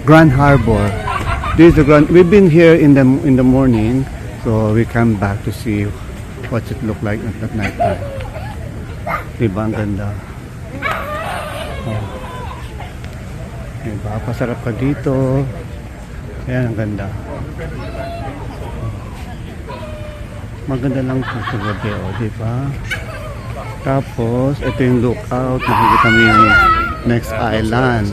Grand Harbor. This is the Grand. We've been here in the morning, so we come back to see what it look like at night time. Diba ang ganda? Oh. Diba? Pasarap ka dito. Ayan ang ganda. Maganda lang po sa gabi, oh, diba? Tapos, ito yung lookout. Nakikita mo yung next island.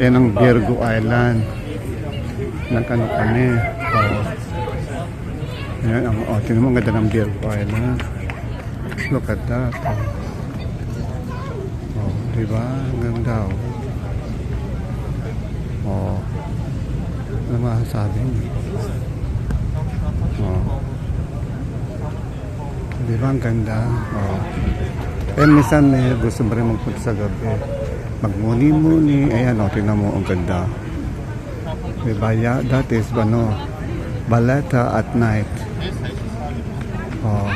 Yan ang Virgo Island. Nagkano kami. Oh. Ayan, oh, tingnan mo ang ganda ng Virgo Island. Look at that. Oh, diba? Ang ganda, oh. Oh. Ano masasabi niyo? Oh. Diba ang ganda? Oh. Eh, minsan gusto mo rin magpunta sa gabi. Magmuni-muni. Ayan, oh, tingnan mo ang ganda. Diba? Yeah, that is, Baleta at night. Oh.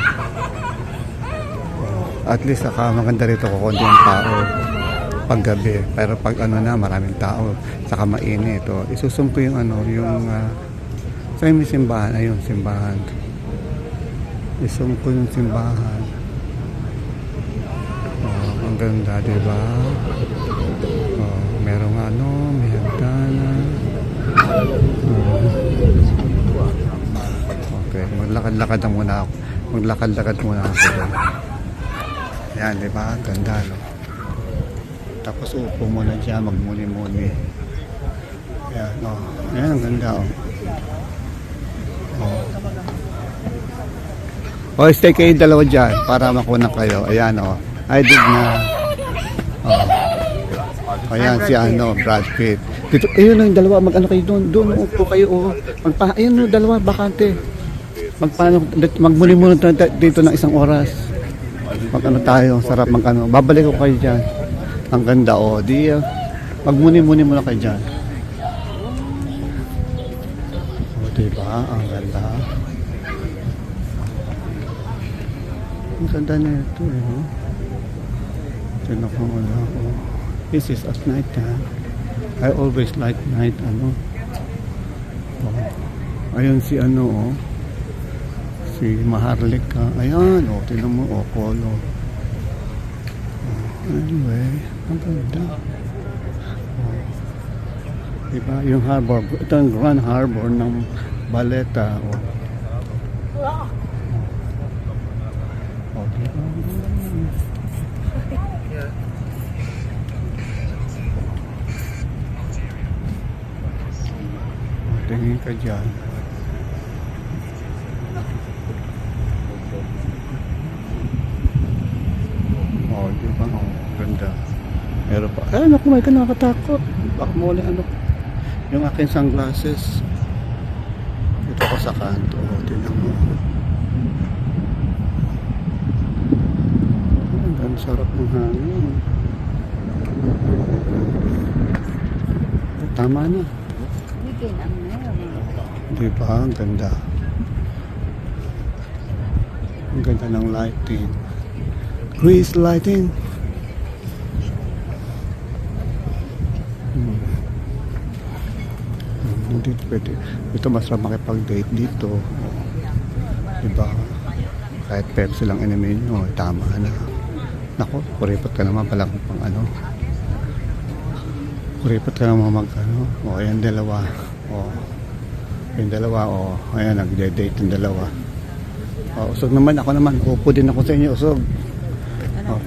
At least saka maganda rito kukundi ang tao paggabi, pero pag maraming tao saka mainit. Isusum ko yung sa may simbahan, ayun, simbahan. Isum ko yung simbahan. Ang ganda, diba? Merong may hagdanan. Okay, maglakad-lakad muna ako. Maglakad-lakad muna ako doon. Yan, diba? Ganda, no? Tapos upo muna dyan, magmuni-muni. Yan, oh. Yan, ang ganda, oh. Oh. Oh, stay kayo dalawa dyan para makuha kayo. Ayan, oh. I did na. Oh. Ayan, si Brad Pitt. Dito, ayun, yung dalawa, kayo doon. Doon, upo kayo, oh. Ayun, dalawa, bakante. Magmuni-muni dito ng isang oras. Tayo, sarap babalik ko kayo dyan. Ang ganda, oh, magmuni-muni muna kayo dyan. Oh, diba? Ang ganda. Ang ganda na ito, eh. Tinan ko muna ako. This is at night time. I always like night, Oh. Ayun si oh. Si Maharlika. Ayan, oh, tinan mo, oh, polo. Anyway, ang ganda. Oh. Diba, yung harbor, ito ang Grand Harbor ng Baleta. Oh. Oh, diba? Oh, tingin ka dyan. Oh, di ba? Oh, ganda. Meron pa. Ay, naku, may nakakatakot. Baka muli yung aking sunglasses. Dito ko sa kanto. Oh, tinan mo. Ang sarap ng hangin. Tama na. Di ba? Ang ganda. Ang ganda ng lighting. Grease lighting. Hindi pwede. Ito masarap makipag-date dito. Diba? Kahit Pepsi lang inumin nyo, tama na. Nako, kuripot ka naman pala pang kuripot ka naman O, ayan dalawa. O, yung dalawa, o. Ayan, nag-date yung dalawa. O, usog naman. Ako naman. Upo din ako sa inyo, usog. Ano,